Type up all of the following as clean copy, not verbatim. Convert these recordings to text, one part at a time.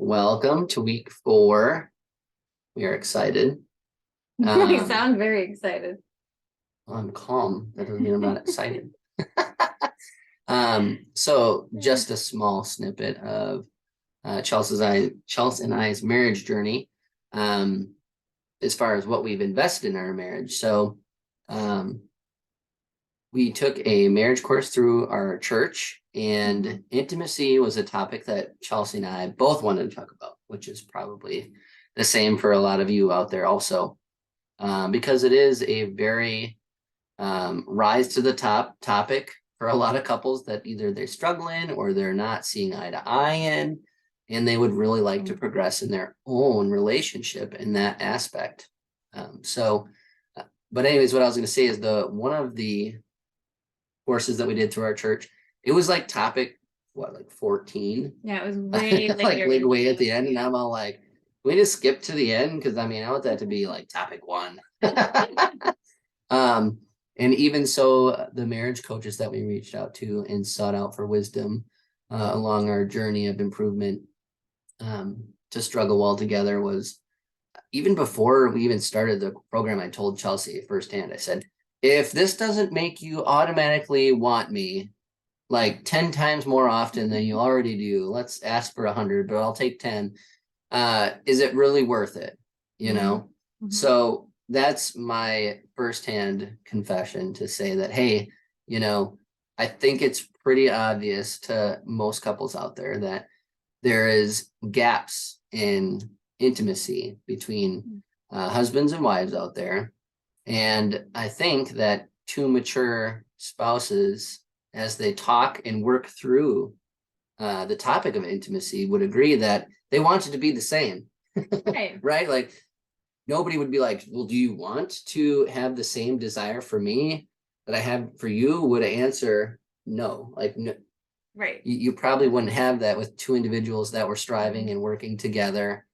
Welcome to week 4. We are excited. You sound very excited. I'm calm. That doesn't mean I'm not excited. So just a small snippet of Chelsea and I's marriage journey, as far as what we've invested in our marriage. So we took a marriage course through our church, and intimacy was a topic that Chelsea and I both wanted to talk about, which is probably the same for a lot of you out there also, because it is a very rise to the top topic for a lot of couples that either they're struggling or they're not seeing eye to eye in, and they would really like to progress in their own relationship in that aspect. But anyways, what I was going to say is one of the courses that we did through our church, it was like topic, like 14? Yeah, it was way like way at the end, and I'm all like, we just skip to the end, because I mean, I want that to be like topic 1. And even so, the marriage coaches that we reached out to and sought out for wisdom along our journey of improvement to struggle well together was, even before we even started the program, I told Chelsea firsthand, I said, if this doesn't make you automatically want me like 10 times more often than you already do, let's ask for 100, but I'll take 10. Is it really worth it? You know? So that's my firsthand confession to say that, hey, I think it's pretty obvious to most couples out there that there is gaps in intimacy between husbands and wives out there. And I think that two mature spouses, as they talk and work through the topic of intimacy, would agree that they want it to be the same. Right? Like, nobody would be like, well, do you want to have the same desire for me that I have for you? Would I answer no? Like, no. Right. You probably wouldn't have that with two individuals that were striving and working together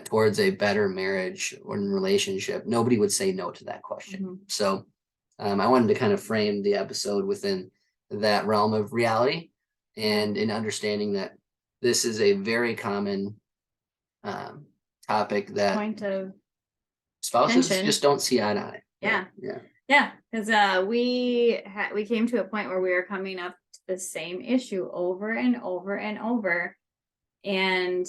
towards a better marriage or relationship. Nobody would say no to that question. So I wanted to kind of frame the episode within that realm of reality, and in understanding that this is a very common topic that point of spouses tension. Just don't see eye to eye. Yeah, because we came to a point where we were coming up to the same issue over and over and over, and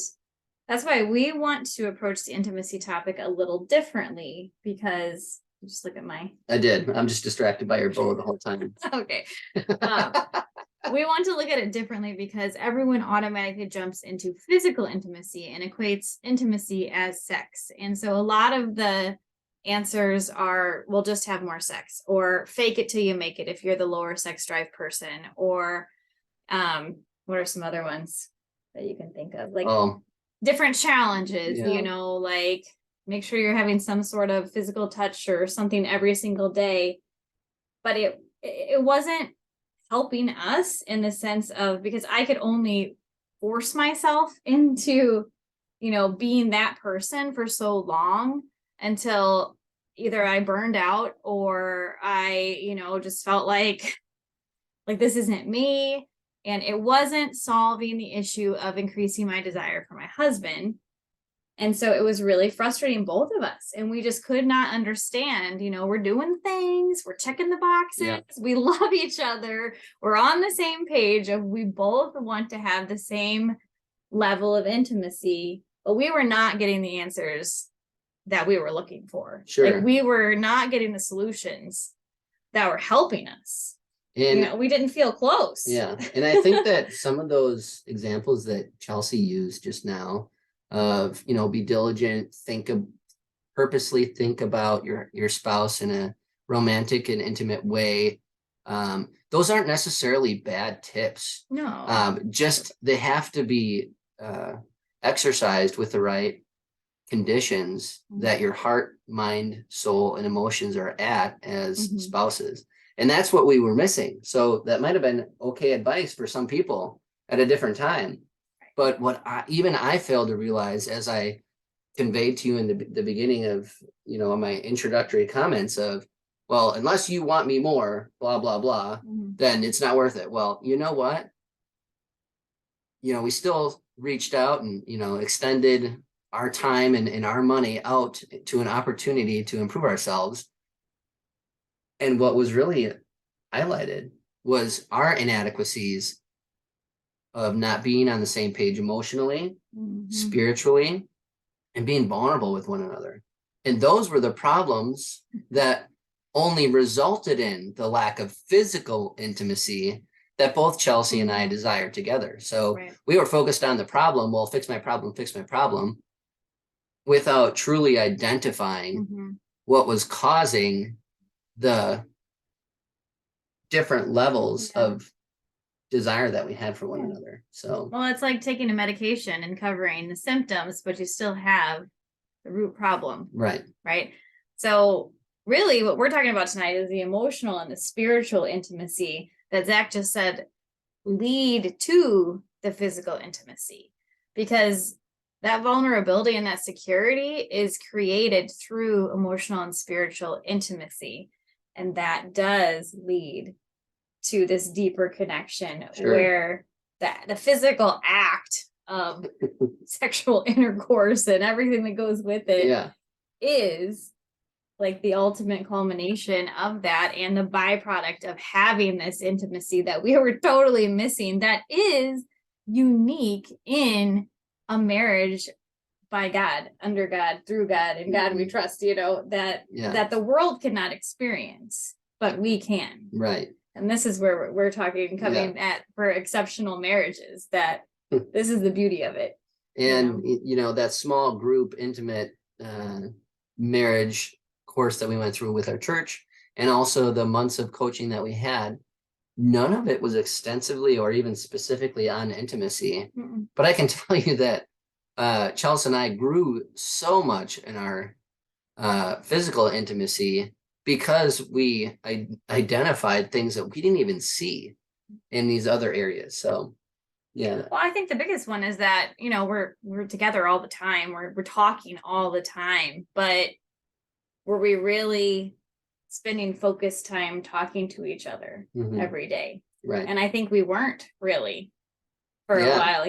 that's why we want to approach the intimacy topic a little differently. Because just look at I did. I'm just distracted by your bow the whole time. Okay. We want to look at it differently because everyone automatically jumps into physical intimacy and equates intimacy as sex. And so a lot of the answers are, we'll just have more sex, or fake it till you make it if you're the lower sex drive person, or what are some other ones that you can think of? Like different challenges, like make sure you're having some sort of physical touch or something every single day. But it wasn't helping us in the sense of, because I could only force myself into, being that person for so long until either I burned out or I, just felt like this isn't me. And it wasn't solving the issue of increasing my desire for my husband. And so it was really frustrating, both of us. And we just could not understand, we're doing things, we're checking the boxes, we love each other, we're on the same page of we both want to have the same level of intimacy, but we were not getting the answers that we were looking for. Sure. Like, we were not getting the solutions that were helping us. And we didn't feel close. Yeah. And I think that some of those examples that Chelsea used just now of, be diligent, purposely think about your spouse in a romantic and intimate way. Those aren't necessarily bad tips. No. Just they have to be exercised with the right conditions that your heart, mind, soul, and emotions are at as spouses. And that's what we were missing. So that might have been okay advice for some people at a different time. But what I failed to realize, as I conveyed to you in the beginning of, my introductory comments of, well, unless you want me more, blah, blah, blah, then it's not worth it. Well, you know what? we still reached out and, extended our time and our money out to an opportunity to improve ourselves. And what was really highlighted was our inadequacies of not being on the same page emotionally, spiritually, and being vulnerable with one another. And those were the problems that only resulted in the lack of physical intimacy that both Chelsea and I desired together. So we were focused on the problem. Well, fix my problem, without truly identifying what was causing the different levels of desire that we had for one another. So, well, it's like taking a medication and covering the symptoms, but you still have the root problem. Right. So really what we're talking about tonight is the emotional and the spiritual intimacy that Zach just said lead to the physical intimacy, because that vulnerability and that security is created through emotional and spiritual intimacy. And that does lead to this deeper connection where the physical act of sexual intercourse and everything that goes with it is like the ultimate culmination of that, and the byproduct of having this intimacy that we were totally missing, that is unique in a marriage by God, under God, through God, and God we trust, that the world cannot experience, but we can. Right. And this is where we're coming at for exceptional marriages, that this is the beauty of it. And, that small group, intimate marriage course that we went through with our church, and also the months of coaching that we had, none of it was extensively or even specifically on intimacy. But I can tell you that Chelsea and I grew so much in our physical intimacy because we identified things that we didn't even see in these other areas. So, yeah. Well, I think the biggest one is that, we're together all the time. We're talking all the time, but were we really spending focused time talking to each other every day? Right. And I think we weren't really for a while,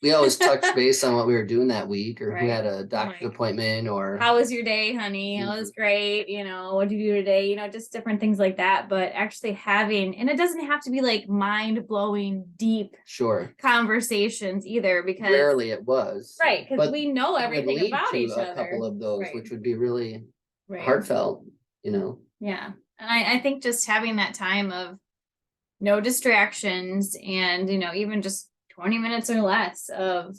we always touched base on what we were doing that week, or who had a doctor's appointment, or how was your day, honey? It was great. What'd you do today? Just different things like that. But actually having, and it doesn't have to be like mind blowing, deep conversations either, because rarely it was. Right. Because we know everything about each other. A couple of those, which would be really heartfelt, Yeah. And I think just having that time of no distractions, and, even just 20 minutes or less of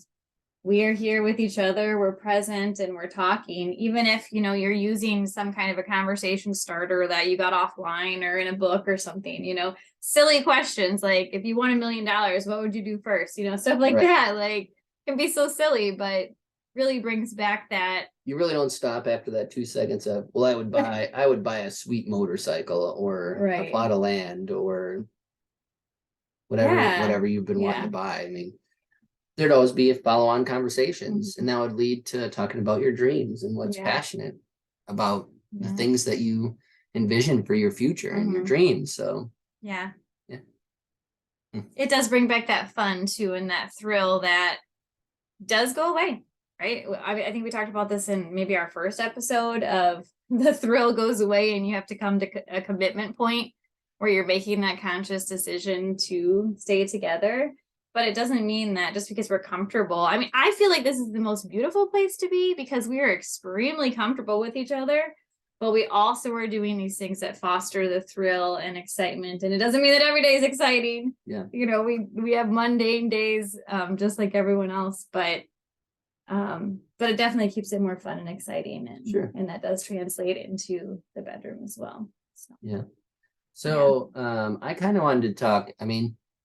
we are here with each other, we're present, and we're talking, even if, you're using some kind of a conversation starter that you got offline or in a book or something, silly questions like, if you won $1 million, what would you do first? Stuff like that, like, can be so silly, but really brings back that. You really don't stop after that 2 seconds of, well, I would buy a sweet motorcycle, or a plot of land, or whatever you've been wanting to buy. I mean, there'd always be follow-on conversations, and that would lead to talking about your dreams and what's passionate about the things that you envision for your future and your dreams. So it does bring back that fun too, and that thrill that does go away, right? I think we talked about this in maybe our first episode of the thrill goes away, and you have to come to a commitment point where you're making that conscious decision to stay together. But it doesn't mean that just because we're comfortable. I mean, I feel like this is the most beautiful place to be, because we are extremely comfortable with each other, but we also are doing these things that foster the thrill and excitement. And it doesn't mean that every day is exciting. Yeah. We have mundane days, just like everyone else, but it definitely keeps it more fun and exciting. And, and that does translate into the bedroom as well. So. Yeah. So I kind of wanted to talk,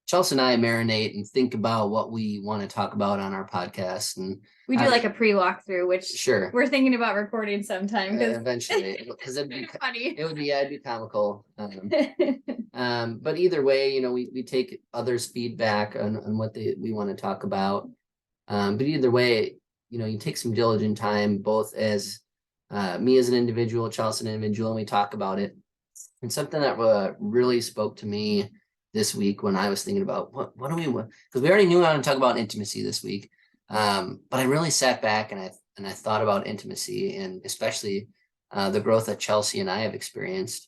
Chelsea and I marinate and think about what we want to talk about on our podcast, and we do like a pre-walkthrough, which we're thinking about recording sometime, eventually, because it'd be funny. It'd be comical. But either way, we take others' feedback on what we want to talk about. But either way, you take some diligent time, both as me as an individual, Chelsea an individual, and we talk about it. And something that really spoke to me this week when I was thinking about what do we want, because we already knew I want to talk about intimacy this week. But I really sat back and I thought about intimacy, and especially the growth that Chelsea and I have experienced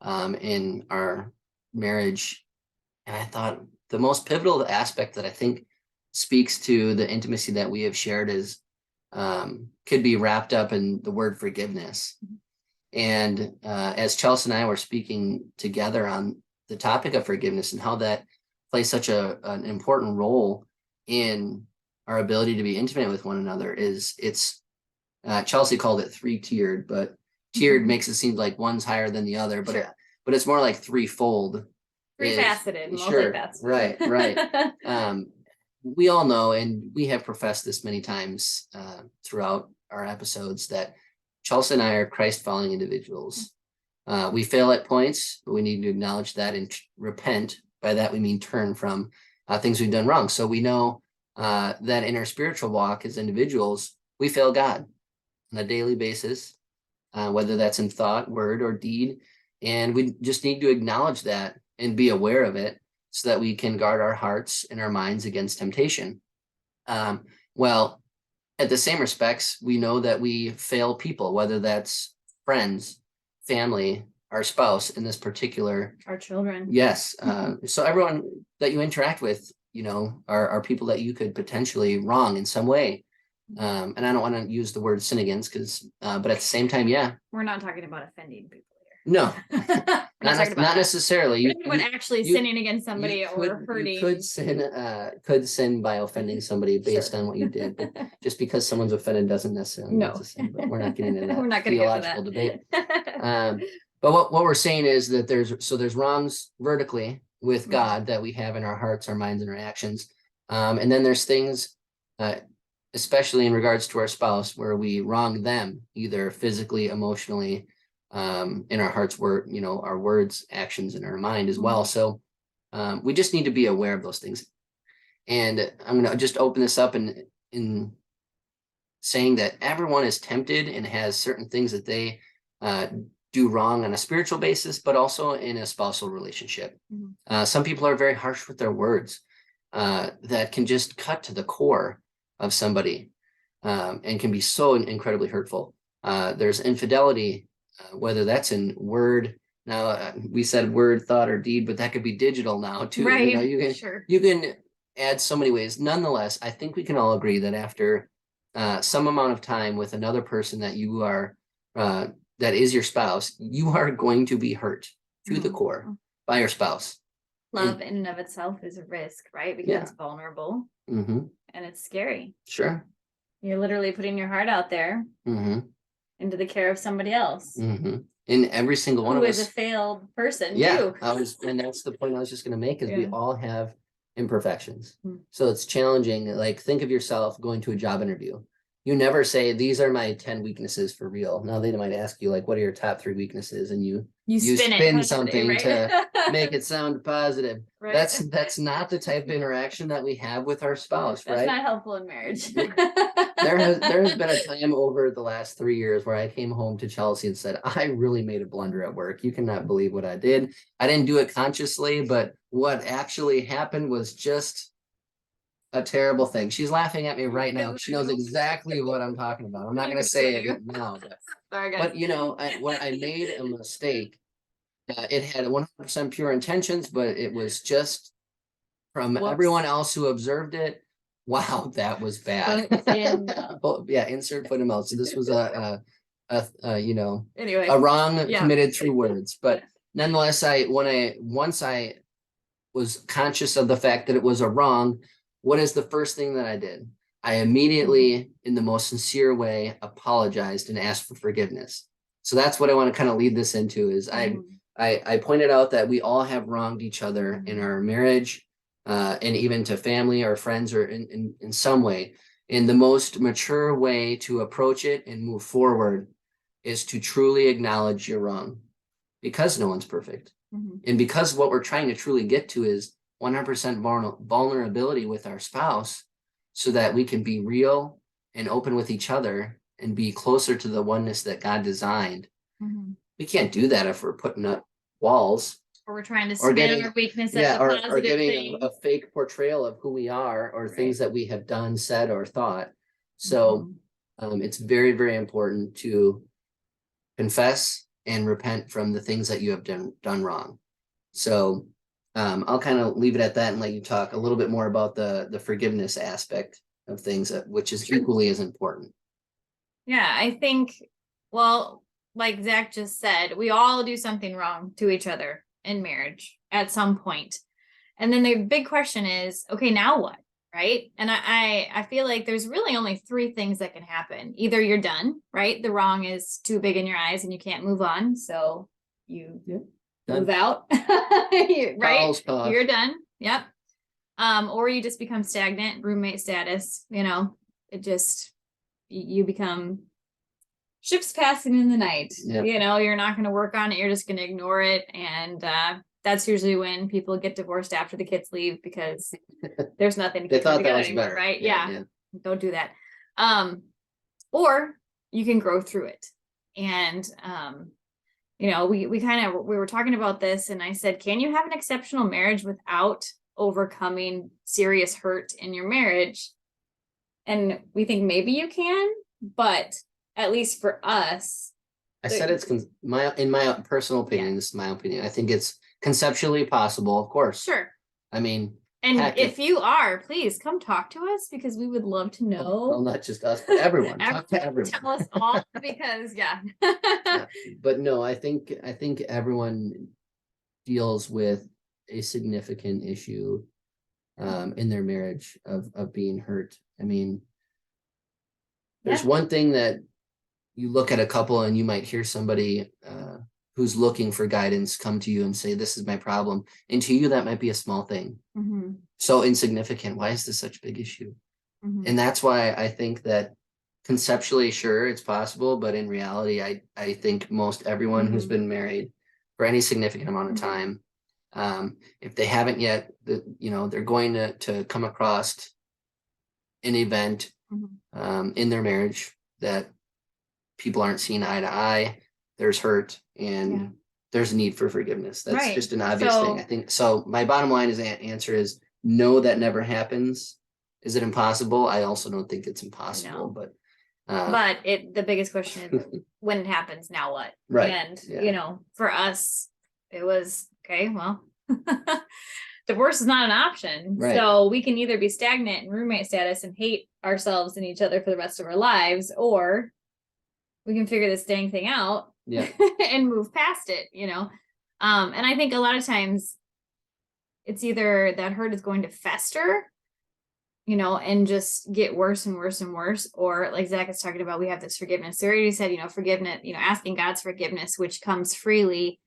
in our marriage. And I thought the most pivotal aspect that I think speaks to the intimacy that we have shared is could be wrapped up in the word forgiveness. And as Chelsea and I were speaking together on the topic of forgiveness and how that plays such an important role in our ability to be intimate with one another, it's Chelsea called it 3-tiered, but tiered makes it seem like one's higher than the other, but it's more like threefold. Three-faceted, Sure, multifaceted. right. We all know, and we have professed this many times throughout our episodes, that Chelsea and I are Christ-following individuals. We fail at points, but we need to acknowledge that and repent. By that, we mean turn from things we've done wrong. So we know that in our spiritual walk as individuals, we fail God on a daily basis, whether that's in thought, word, or deed. And we just need to acknowledge that and be aware of it so that we can guard our hearts and our minds against temptation. Well, at the same respects, we know that we fail people, whether that's friends, family, our spouse in this particular. Our children. Yes. So everyone that you interact with, are people that you could potentially wrong in some way. And I don't want to use the word sin against but at the same time, yeah. We're not talking about offending people here. No, not necessarily. You actually sinning against somebody or hurting. You could sin by offending somebody based on what you did. But just because someone's offended doesn't necessarily mean it's a sin. But we're not getting into that. We're not going to get into that debate. But what we're saying is that there's wrongs vertically with God that we have in our hearts, our minds, and our actions. And then there's things, especially in regards to our spouse, where we wrong them either physically, emotionally, in our hearts, our words, actions, and our mind as well. So we just need to be aware of those things. And I'm going to just open this up in saying that everyone is tempted and has certain things that they do wrong on a spiritual basis, but also in a spousal relationship. Some people are very harsh with their words that can just cut to the core of somebody and can be so incredibly hurtful. There's infidelity, whether that's in word. Now we said word, thought, or deed, but that could be digital now too. Right. You can add so many ways. Nonetheless, I think we can all agree that after some amount of time with another person that you are that is your spouse, you are going to be hurt to the core by your spouse. Love in and of itself is a risk, right? Because it's vulnerable and it's scary. Sure. You're literally putting your heart out there into the care of somebody else. In every single one of us. Who is a failed person too. And that's the point I was just going to make, is we all have imperfections. So it's challenging. Like, think of yourself going to a job interview. You never say, these are my 10 weaknesses for real. Now they might ask you, like, what are your top 3 weaknesses? And you spin something right? to make it sound positive. Right. That's not the type of interaction that we have with our spouse, that's right? That's not helpful in marriage. There has been a time over the last 3 years where I came home to Chelsea and said, I really made a blunder at work. You cannot believe what I did. I didn't do it consciously, but what actually happened was just a terrible thing. She's laughing at me right now. She knows exactly what I'm talking about. I'm not going to say it now. But when I made a mistake, it had 100% pure intentions, but it was just from everyone else who observed it. Wow, that was bad. Insert foot and mouth. So this was a wrong committed through words. But nonetheless, once I was conscious of the fact that it was a wrong, what is the first thing that I did? I immediately, in the most sincere way, apologized and asked for forgiveness. So that's what I want to kind of lead this into, is I pointed out that we all have wronged each other in our marriage, and even to family or friends, or in some way. And the most mature way to approach it and move forward is to truly acknowledge you're wrong, because no one's perfect. And because what we're trying to truly get to is 100% vulnerability with our spouse, so that we can be real and open with each other and be closer to the oneness that God designed. We can't do that if we're putting up walls Or we're trying to Or spin getting- our weakness as Yeah, a or positive giving thing. a fake portrayal of who we are or things that we have done, said, or thought. So it's very, very important to confess and repent from the things that you have done wrong. So I'll kind of leave it at that and let you talk a little bit more about the forgiveness aspect of things, which is equally as important. Yeah, I think, well, like Zach just said, we all do something wrong to each other in marriage at some point. And then the big question is, okay, now what? Right. And I feel like there's really only three things that can happen. Either you're done, right? The wrong is too big in your eyes and you can't move on. So you move out, right? You're done. Yep. Or you just become stagnant, roommate status, it just, you become ships passing in the night. Yep. You're not going to work on it. You're just going to ignore it. And that's usually when people get divorced after the kids leave because there's nothing to They keep thought them that together was anymore, better. right? Yeah. Don't do that. Or you can grow through it. And we were talking about this and I said, can you have an exceptional marriage without overcoming serious hurt in your marriage? And we think maybe you can, but at least for us, I said it's in my personal opinion, this is my opinion. I think it's conceptually possible, of course. Sure. I mean, and if you are, please come talk to us because we would love to know. Well, not just us, but everyone. Talk to everyone. Tell us all because yeah. But no, I think everyone deals with a significant issue in their marriage of being hurt. I mean, there's one thing that you look at a couple and you might hear somebody who's looking for guidance come to you and say, this is my problem. And to you, that might be a small thing. So insignificant. Why is this such a big issue? And that's why I think that conceptually, sure, it's possible. But in reality, I think most everyone who's been married for any significant amount of time, if they haven't yet, they're going to come across an event in their marriage that people aren't seeing eye to eye. There's hurt and there's a need for forgiveness. That's just an obvious thing. I think so. My bottom line answer is no, that never happens. Is it impossible? I also don't think it's impossible, but the biggest question is when it happens, now what? Right. And for us, it was okay, well, divorce is not an option. Right. So we can either be stagnant in roommate status and hate ourselves and each other for the rest of our lives, or we can figure this dang thing out and move past it, and I think a lot of times it's either that hurt is going to fester, and just get worse and worse and worse, or like Zach is talking about, we have this forgiveness. So already said, forgiveness, asking God's forgiveness, which comes freely.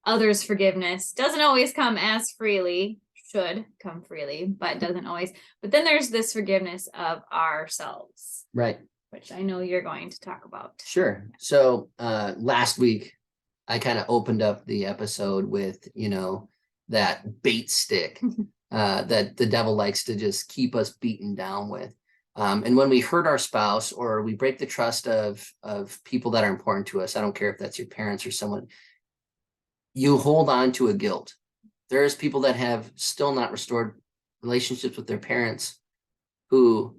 Others' forgiveness doesn't always come as freely, should come freely, but doesn't always. But then there's this forgiveness of ourselves. Right. Which I know you're going to talk about. Sure. So last week, I kind of opened up the episode with, that bait stick that the devil likes to just keep us beaten down with. And when we hurt our spouse or we break the trust of people that are important to us, I don't care if that's your parents or someone, you hold on to a guilt. There's people that have still not restored relationships with their parents who,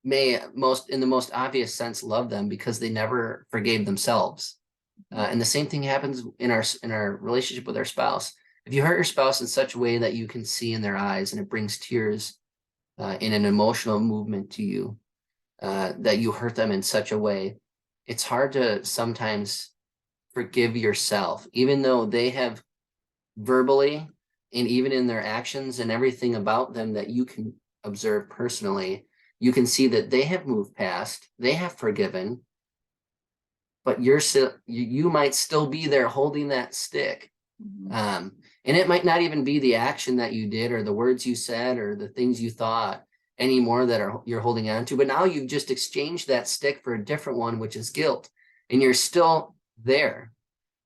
may in the most obvious sense love them because they never forgave themselves. And the same thing happens in our relationship with our spouse. If you hurt your spouse in such a way that you can see in their eyes and it brings tears in an emotional movement to you, that you hurt them in such a way, it's hard to sometimes forgive yourself, even though they have verbally and even in their actions and everything about them that you can observe personally, you can see that they have moved past, they have forgiven, but you might still be there holding that stick. And it might not even be the action that you did or the words you said or the things you thought anymore that you're holding on to, but now you've just exchanged that stick for a different one, which is guilt, and you're still there,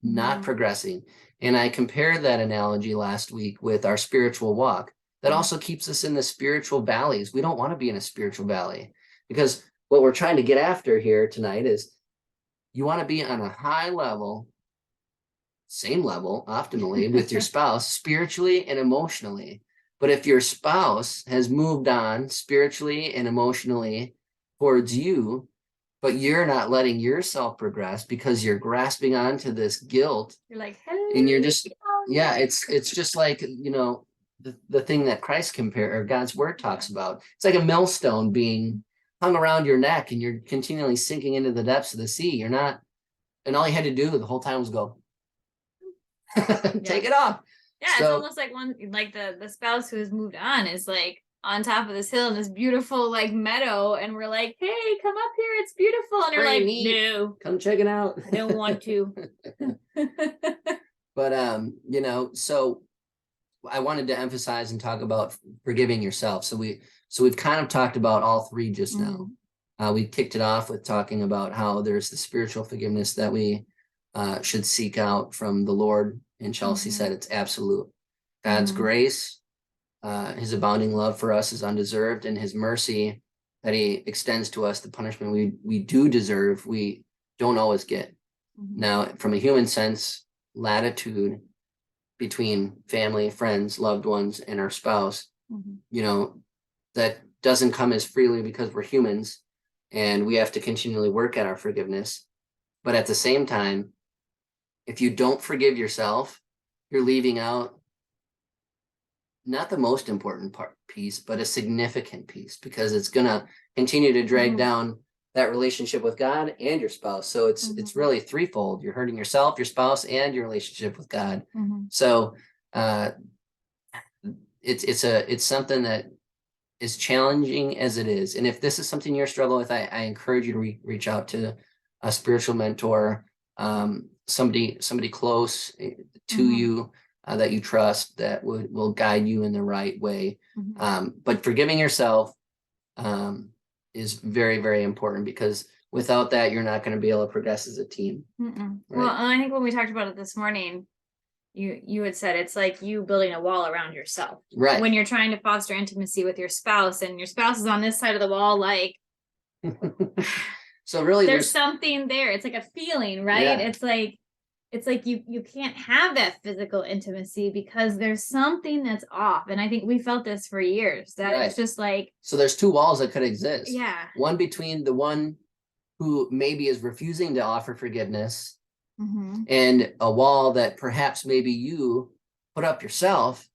not progressing. And I compared that analogy last week with our spiritual walk. That also keeps us in the spiritual valleys. We don't want to be in a spiritual valley because what we're trying to get after here tonight is you want to be on a high level same level optimally with your spouse, spiritually and emotionally. But if your spouse has moved on spiritually and emotionally towards you, but you're not letting yourself progress because you're grasping onto this guilt, You're like, and you're just, yeah, it's just like, the thing that Christ or God's word talks about. It's like a millstone being hung around your neck, and you're continually sinking into the depths of the sea. You're not, and all you had to do the whole time was go, take it off. Yeah, it's almost like the spouse who has moved on is like on top of this hill in this beautiful like meadow, and we're like, hey, come up here, it's beautiful, and you're like, no, come check it out. I don't want to. But so I wanted to emphasize and talk about forgiving yourself. So we've kind of talked about all three just now. We kicked it off with talking about how there's the spiritual forgiveness that we should seek out from the Lord. And Chelsea said it's absolute. God's grace, his abounding love for us is undeserved, and his mercy that he extends to us, the punishment we do deserve, we don't always get. Now, from a human sense, latitude between family, friends, loved ones, and our spouse, that doesn't come as freely because we're humans, and we have to continually work at our forgiveness. But at the same time, if you don't forgive yourself, you're leaving out not the most important piece, but a significant piece, because it's going to continue to drag down that relationship with God and your spouse. So it's really threefold. You're hurting yourself, your spouse, and your relationship with God. So it's something that is challenging as it is. And if this is something you're struggling with, I encourage you to reach out to a spiritual mentor, somebody close to you that you trust, that will guide you in the right way. But forgiving yourself is very, very important, because without that, you're not going to be able to progress as a team. Right? Well, I think when we talked about it this morning, you had said it's like you building a wall around yourself. Right. When you're trying to foster intimacy with your spouse, and your spouse is on this side of the wall, like so really there's something there. It's like a feeling, right? Yeah. It's like you can't have that physical intimacy because there's something that's off. And I think we felt this for years, that it's just like, so there's two walls that could exist. Yeah. One between the one who maybe is refusing to offer forgiveness, and a wall that perhaps maybe you put up yourself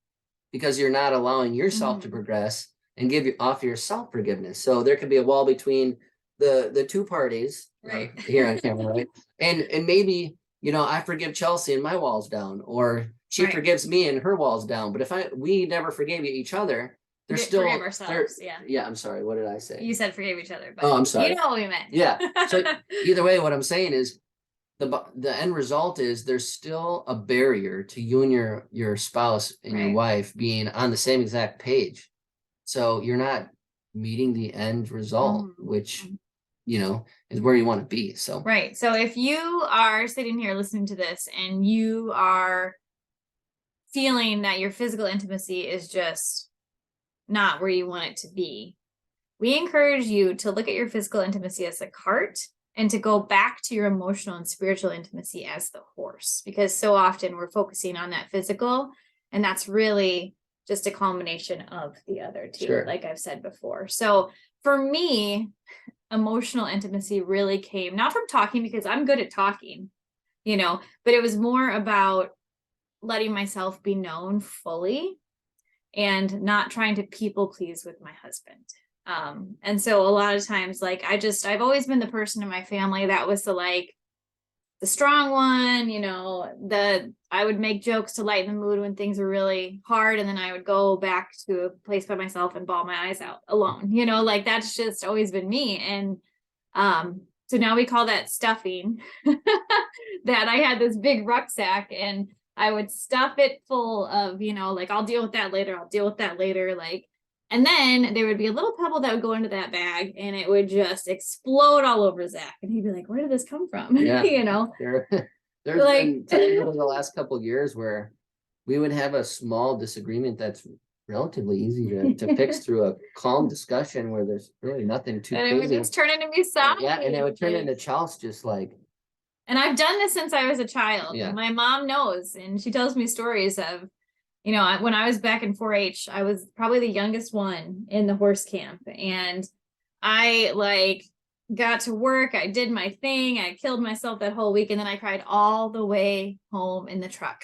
because you're not allowing yourself to progress and offer yourself forgiveness. So there could be a wall between the two parties, right, here on camera, right? And maybe, I forgive Chelsea and my wall's down, or she forgives me and her wall's down. But if we never forgave each other, there's still forgive ourselves. Yeah. I'm sorry. What did I say? You said forgive each other, but I'm sorry. You know what we meant. Yeah. So either way, what I'm saying is the end result is there's still a barrier to you and your spouse and your wife being on the same exact page. So you're not meeting the end result, which is where you want to be. So right. So if you are sitting here listening to this and you are feeling that your physical intimacy is just not where you want it to be, we encourage you to look at your physical intimacy as a cart, and to go back to your emotional and spiritual intimacy as the horse, because so often we're focusing on that physical, and that's really just a combination of the other two, like I've said before. So for me, emotional intimacy really came not from talking, because I'm good at talking, but it was more about letting myself be known fully and not trying to people please with my husband. And so a lot of times, like, I've always been the person in my family that was the strong one, I would make jokes to lighten the mood when things were really hard. And then I would go back to a place by myself and bawl my eyes out alone, that's just always been me. And, so now we call that stuffing. That I had this big rucksack and I would stuff it full of, I'll deal with that later. And then there would be a little pebble that would go into that bag and it would just explode all over Zach. And he'd be like, where did this come from? Yeah. There's been times over the last couple of years where we would have a small disagreement that's relatively easy to fix through a calm discussion where there's really nothing too crazy. And it would just turn into me sobbing. Yeah, and it would turn into Chelsea just like, And I've done this since I was a child. Yeah. And my mom knows, and she tells me stories of, you know, when I was back in 4-H, I was probably the youngest one in the horse camp. And I like got to work. I did my thing. I killed myself that whole week. And then I cried all the way home in the truck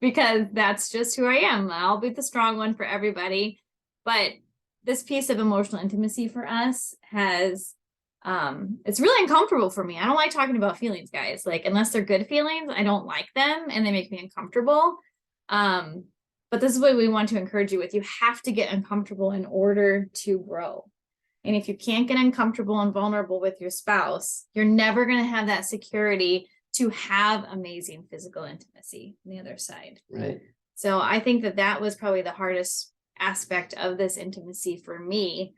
because that's just who I am. I'll be the strong one for everybody. But this piece of emotional intimacy for us has, it's really uncomfortable for me. I don't like talking about feelings, guys. Like, unless they're good feelings, I don't like them and they make me uncomfortable. But this is what we want to encourage you with. You have to get uncomfortable in order to grow. And if you can't get uncomfortable and vulnerable with your spouse, you're never going to have that security to have amazing physical intimacy on the other side. Right. So I think that was probably the hardest aspect of this intimacy for me.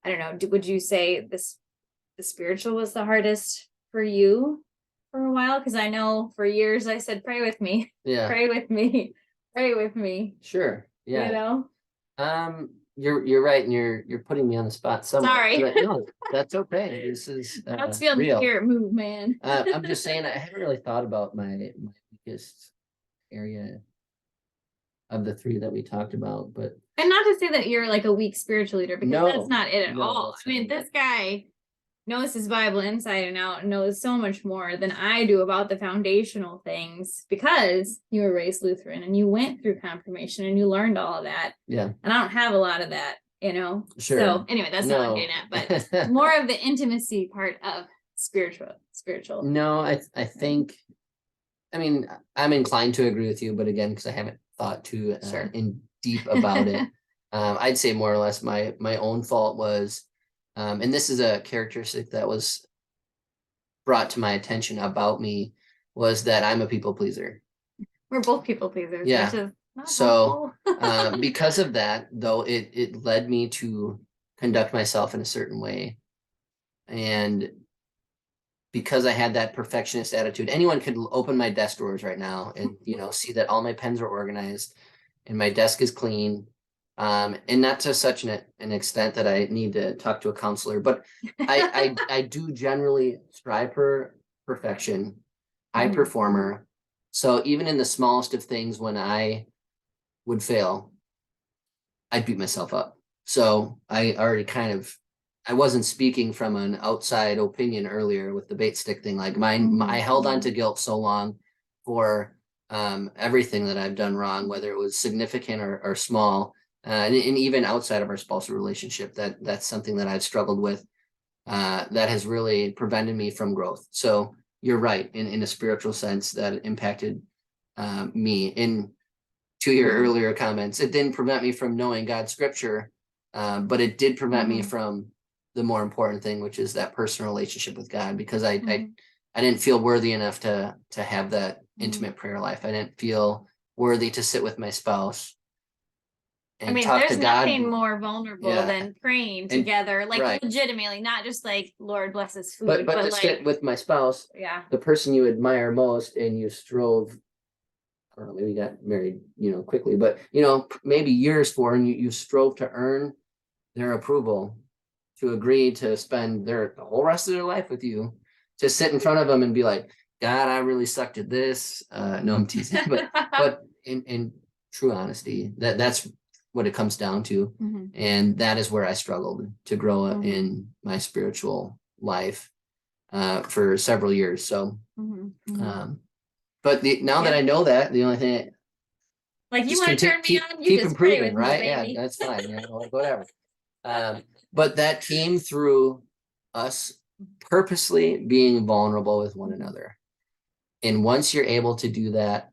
I don't know. Would you say the spiritual was the hardest for you for a while? Because I know for years I said, pray with me. Yeah. Pray with me. Pray with me. Sure. Yeah. You know? You're right, and you're putting me on the spot somewhat. Sorry. But no, that's okay. This is That's feeling real. spirit move, man. I'm just saying I haven't really thought about my weakest area of the three that we talked about, but And not to say that you're like a weak spiritual leader, because No, that's not it at no, all. that's I mean, not it. this guy knows his Bible inside and out, and knows so much more than I do about the foundational things, because you were raised Lutheran and you went through confirmation and you learned all of that. yeah, And I don't have a lot of that, you know? Sure. So anyway, that's not what I'm no. getting at, but more of the intimacy part of spiritual. No, I think, I mean, I'm inclined to agree with you, but again, because I haven't thought too Sure. in deep about it, I'd say more or less my own fault was, and this is a characteristic that was brought to my attention about me, was that I'm a people pleaser. We're both people pleasers, Yeah. which is not So, helpful. because of that, though, it led me to conduct myself in a certain way. And because I had that perfectionist attitude, anyone could open my desk drawers right now and, you know, see that all my pens are organized and my desk is clean. And not to such an extent that I need to talk to a counselor, but I do generally strive for perfection, high Mhm. performer. So even in the smallest of things, when I would fail, I'd beat myself up. So I already I wasn't speaking from an outside opinion earlier with the bait stick thing. Like I held on to guilt so long for everything that I've done wrong, whether it was significant or small, and even outside of our spousal relationship, that's something that I've struggled with, that has really prevented me from growth. So you're right, in a spiritual sense, that impacted me. In to your earlier comments, it didn't prevent me from knowing God's scripture, but it did prevent me from the more important thing, which is that personal relationship with God, because I didn't feel worthy enough to have that intimate prayer life. I didn't feel worthy to sit with my spouse and I mean, talk to there's God. nothing more vulnerable Yeah. than praying together, like right. legitimately, not just like Lord bless his food, But to like sit with my spouse, yeah, the person you admire most, and you strove, I don't know, maybe you got married, you know, quickly, but you know, maybe years for, and you strove to earn their approval, to agree to spend the whole rest of their life with you, to sit in front of them and be like, God, I really sucked at this. No, I'm teasing, but in true honesty, that's what it comes down to. And that is where I struggled to grow in my spiritual life for several years. So, but now that I know that, the only thing, like, you want to turn me on, you keep just improving, pray with right? me, baby. Yeah, that's fine. You know, whatever. But that came through us purposely being vulnerable with one another. And once you're able to do that,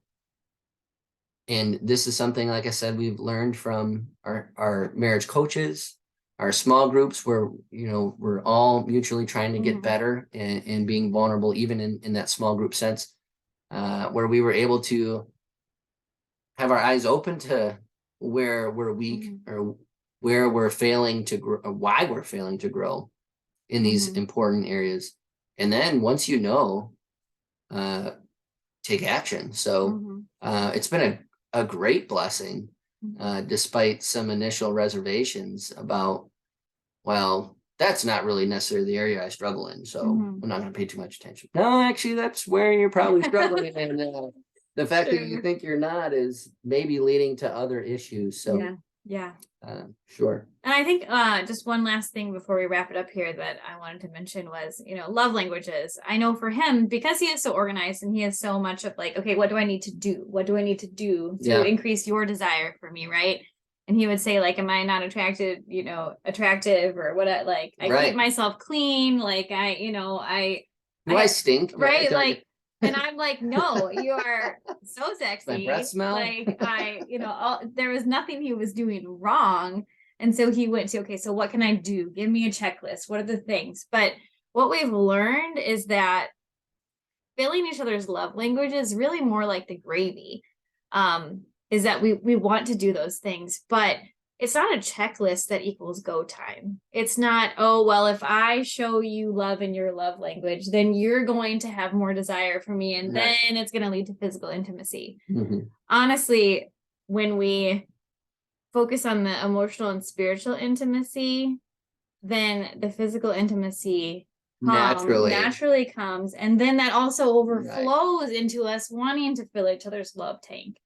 and this is something, like I said, we've learned from our marriage coaches, our small groups, where, you know, we're all mutually trying to get better and being vulnerable, even in that small group sense, where we were able to have our eyes open to where we're weak, or where we're failing to grow, or why we're failing to grow in these important areas. And then once you know, take action. So it's been a great blessing, despite some initial reservations about, well, that's not really necessarily the area I struggle in. So Mhm. I'm not going to pay too much attention. No, actually, that's where you're probably struggling. And the fact that you Sure. think you're not is maybe leading to other issues. So, Yeah. Yeah. sure. And I think just one last thing before we wrap it up here that I wanted to mention was, love languages. I know for him, because he is so organized and he has so much of like, okay, what do I need to do? What do I need to do to Yeah. increase your desire for me, right? And he would say, like, am I not attractive or what? I keep Right. myself clean. Like Do I I stink? right, Don't like, and I'm like, no, you are so my sexy. breath smell? Like there was nothing he was doing wrong. And so he went to, okay, so what can I do? Give me a checklist. What are the things? But what we've learned is that filling each other's love language is really more like the gravy. Is that we want to do those things, but it's not a checklist that equals go time. It's not, oh, well, if I show you love in your love language, then you're going to have more desire for me. And Right. then it's going to lead to physical intimacy. Mhm. Honestly, when we focus on the emotional and spiritual intimacy, then the physical intimacy naturally comes. And then that also overflows into us wanting to fill each other's love tank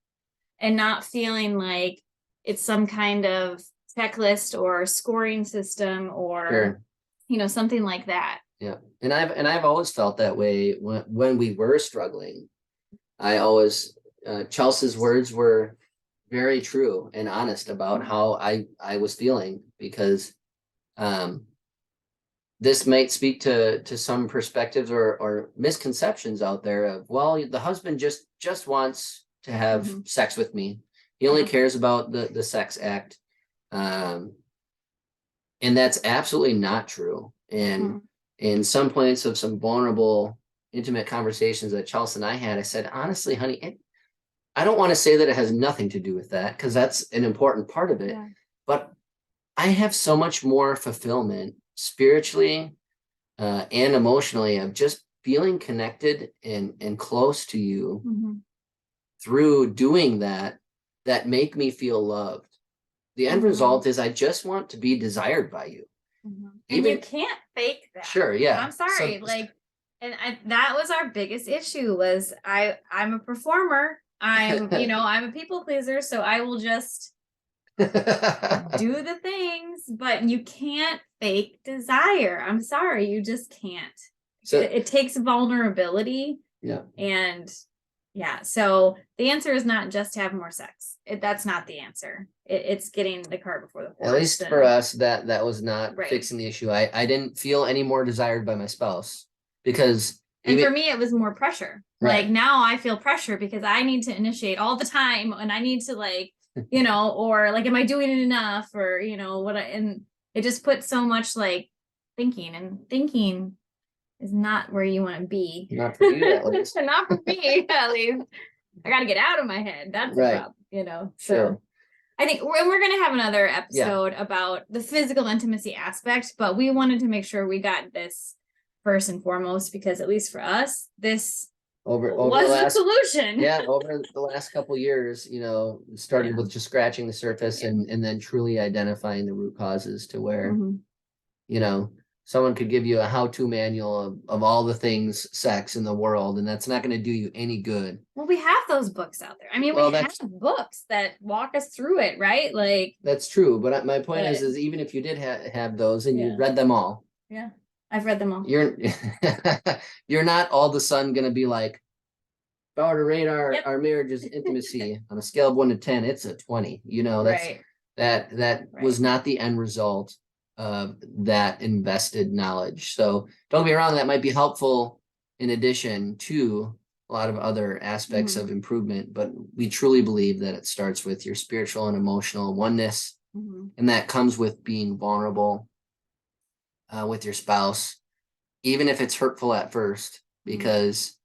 and not feeling like it's some kind of checklist or scoring system or Sure. Something like that. Yeah. And I've always felt that way when we were struggling. I always Chelsea's words were very true and honest about how I was feeling, because this might speak to some perspectives or misconceptions out there of, well, the husband just wants to have sex with me. He only cares about the sex act. And that's absolutely not true. And in some points of some vulnerable, intimate conversations that Chelsea and I had, I said, honestly, honey, I don't want to say that it has nothing to do with that, because that's an important part of it. Yeah. But I have so much more fulfillment spiritually and emotionally of just feeling connected and close to you through doing that make me feel loved. The end result is I just want to be desired by you. And you can't fake that. Sure, yeah. I'm sorry. That was our biggest issue was I'm a performer. I'm a people pleaser. So I will just do the things, but you can't fake desire. I'm sorry. You just can't. So it takes vulnerability. Yeah. And yeah. So the answer is not just to have more sex. That's not the answer. It's getting the cart before the horse. At least for us, that was not fixing the issue. I didn't feel any more desired by my spouse, because for me, it was more pressure. Right. Like now I feel pressure because I need to initiate all the time, and I need to or like, am I doing it enough, or and it just puts so much like thinking, and thinking is not where you want to be. Not for you, at least. Not for me, at least. I got to get out of my head. That's the problem, Sure. So I think we're going to have another episode about the physical intimacy aspect, but we wanted to make sure we got this first and foremost, because at least for us, this over was the solution. Yeah, over the last couple of years, started with just scratching the surface and then truly identifying the root causes to where, someone could give you a how-to manual of all the things sex in the world, and that's not going to do you any good. Well, we have those books out there. I mean, we have books that walk us through it, right? Like, that's true. But my point is even if you did have those and you read them all. Yeah, I've read them all. You're not all of a sudden going to be like, if I were to rate our marriage's intimacy on a scale of 1 to 10, it's a 20. That was not the end result of that invested knowledge. So don't get me wrong, that might be helpful in addition to a lot of other aspects of improvement, but we truly believe that it starts with your spiritual and emotional oneness, and that comes with being vulnerable with your spouse, even if it's hurtful at first, because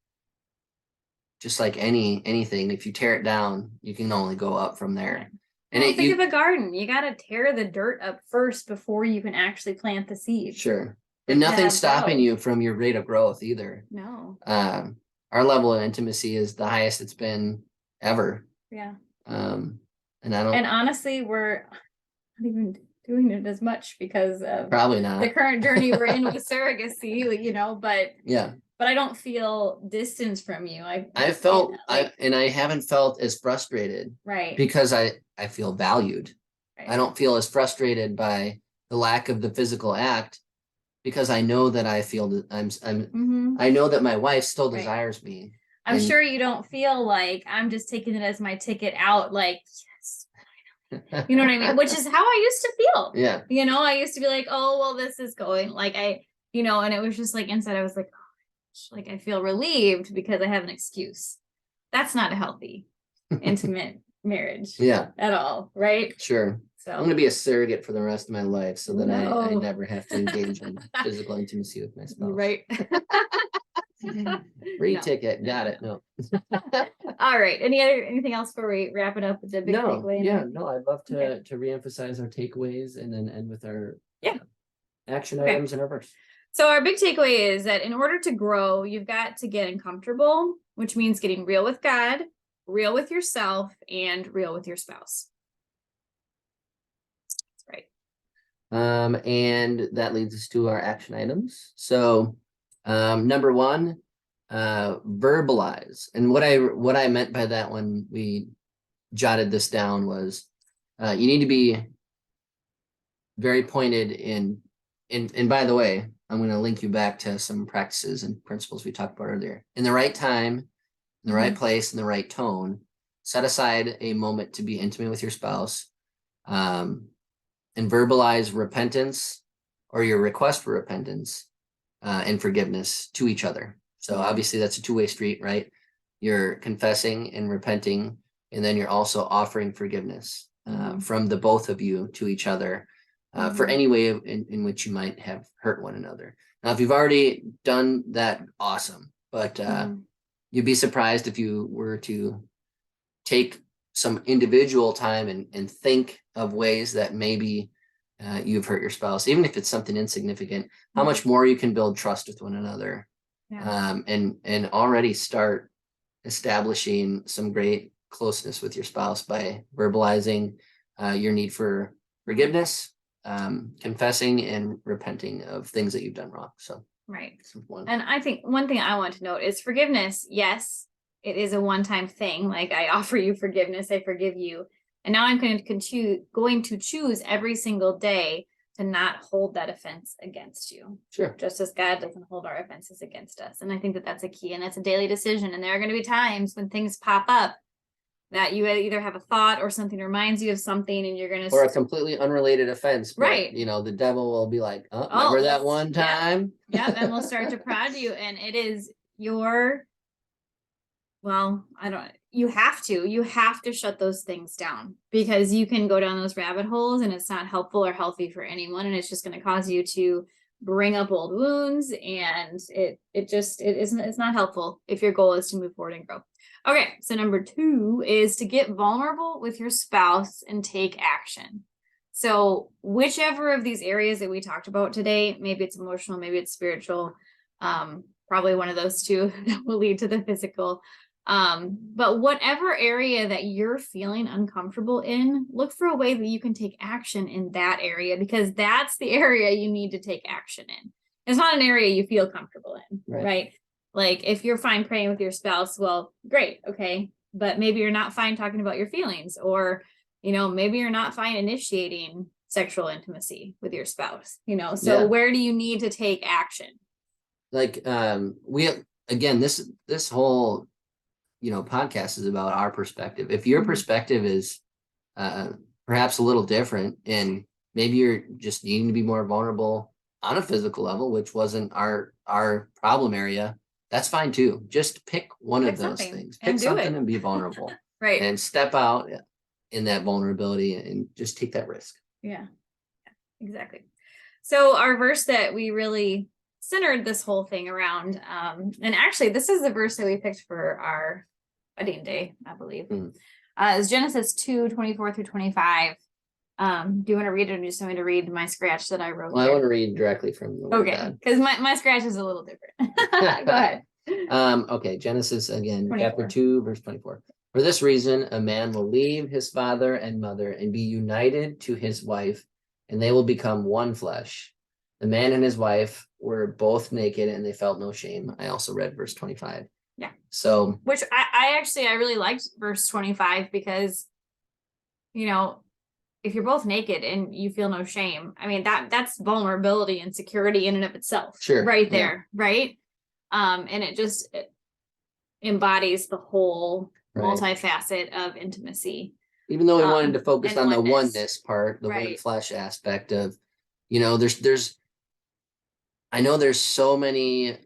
just like anything, if you tear it down, you can only go up from there. And think of a garden. You got to tear the dirt up first before you can actually plant the seeds. Sure. And nothing's stopping you from your rate of growth either. No. Our level of intimacy is the highest it's been ever. Yeah. And honestly, doing it as much because of Probably the not. current journey we're in with surrogacy, you know, but Yeah. I don't feel distance from you. I felt like, I haven't felt as frustrated right. because I feel valued. Right. I don't feel as frustrated by the lack of the physical act because I know that I feel that I know that my wife still Right. desires me. I'm And- sure you don't feel like I'm just taking it as my ticket out, like, yes, you know what I mean? Which is how I used to feel. Yeah. You know, I used to be like, oh, well, this is going like you know, and it was just like inside I was like, oh, like I feel relieved because I have an excuse. That's not a healthy, intimate marriage. Yeah. At all, right? Sure. So I'm going to be a surrogate for the rest of my life so that I No. never have to engage in physical intimacy with my spouse. right. Free No. ticket. Got it. No. All right. Anything else before we wrap it up with the big No. takeaway? Yeah. No, I'd love to Okay. to reemphasize our takeaways and then end with our Yeah. action Okay. items in our verse. So our big takeaway is that in order to grow, you've got to get uncomfortable, which means getting real with God, real with yourself, and real with your spouse. That's right. And that leads us to our action items. So number one, verbalize. And what I meant by that when we jotted this down was you need to be very pointed and by the way, I'm going to link you back to some practices and principles we talked about earlier. In the right time, in the right place, in the right tone, set aside a moment to be intimate with your spouse, and verbalize repentance or your request for repentance and forgiveness to each other. So obviously that's a two-way street, right? You're confessing and repenting, and then you're also offering forgiveness from the both of you to each other for any way in which you might have hurt one another. Now, if you've already done that, awesome. But you'd be surprised if you were to take some individual time and think of ways that maybe you've hurt your spouse, even if it's something insignificant, how much more you can build trust with one another and already start establishing some great closeness with your spouse by verbalizing your need for forgiveness, confessing and repenting of things that you've done wrong. So right. one. And I think one thing I want to note is forgiveness. Yes, it is a one-time thing. Like I offer you forgiveness, I forgive you. And now I'm going to choose every single day to not hold that offense against you. Sure. Just as God doesn't hold our offenses against us. And I think that that's a key, and that's a daily decision. And there are going to be times when things pop up that you either have a thought or something reminds you of something, and you're going to, or a completely unrelated offense, but, right? You know, the devil will be like, "Oh, remember that one time?" Yeah, and we'll start to prod you, and it is your. Well, you have to shut those things down, because you can go down those rabbit holes and it's not helpful or healthy for anyone. And it's just going to cause you to bring up old wounds, and it's not helpful if your goal is to move forward and grow. Okay. So number 2 is to get vulnerable with your spouse and take action. So whichever of these areas that we talked about today, maybe it's emotional, maybe it's spiritual, probably one of those two that will lead to the physical. But whatever area that you're feeling uncomfortable in, look for a way that you can take action in that area, because that's the area you need to take action in. It's not an area you feel comfortable in, right? Like if you're fine praying with your spouse, well, great. Okay. But maybe you're not fine talking about your feelings, or, you know, maybe you're not fine initiating sexual intimacy with your spouse, you know? So where do you need to take action? Like, this whole, podcast is about our perspective. If your perspective is perhaps a little different, and maybe you're just needing to be more vulnerable on a physical level, which wasn't our problem area, that's fine too. Just pick one of those things. Pick something and be vulnerable. Right. And step out in that vulnerability and just take that risk. Yeah, exactly. So our verse that we really centered this whole thing around, and actually this is the verse that we picked for our wedding day, I believe, is Genesis 2:24-25. Do you want to read it, or do you just want me to read my scratch that I wrote? Well, I want to read directly from the Word of God. Because my scratch is a little different. Go ahead. Okay, Genesis again, 24. Chapter 2, verse 24. For this reason, a man will leave his father and mother and be united to his wife, and they will become one flesh. The man and his wife were both naked and they felt no shame. I also read verse 25. Yeah. So, which I really liked verse 25 because, you know, if you're both naked and you feel no shame, I mean, that's vulnerability and security in and of itself. Sure. Right there. Yeah. Right. And it embodies the whole multifacet of intimacy. Even though we wanted to focus on the oneness part, the one Right. flesh aspect of, you know, I know there's so many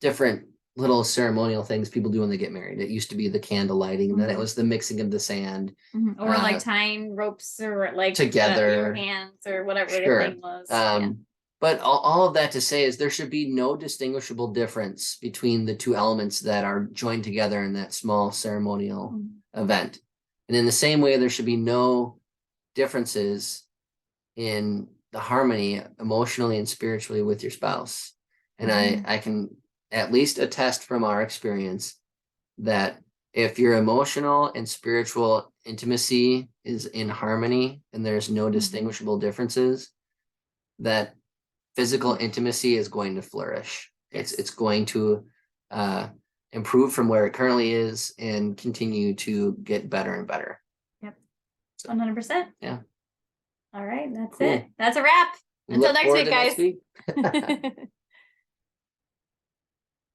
different little ceremonial things people do when they get married. It used to be the candle lighting, then it was the mixing of the sand. Or like tying ropes or like together, your hands or whatever the thing was. But all of that to say is there should be no distinguishable difference between the two elements that are joined together in that small ceremonial event. And in the same way, there should be no differences in the harmony emotionally and spiritually with your spouse. And I can at least attest from our experience that if your emotional and spiritual intimacy is in harmony and there's no distinguishable differences, that physical intimacy is going to flourish. It's going to improve from where it currently is and continue to get better and better. Yep. 100%. Yeah. All right. That's it. That's a wrap. Until next week, guys.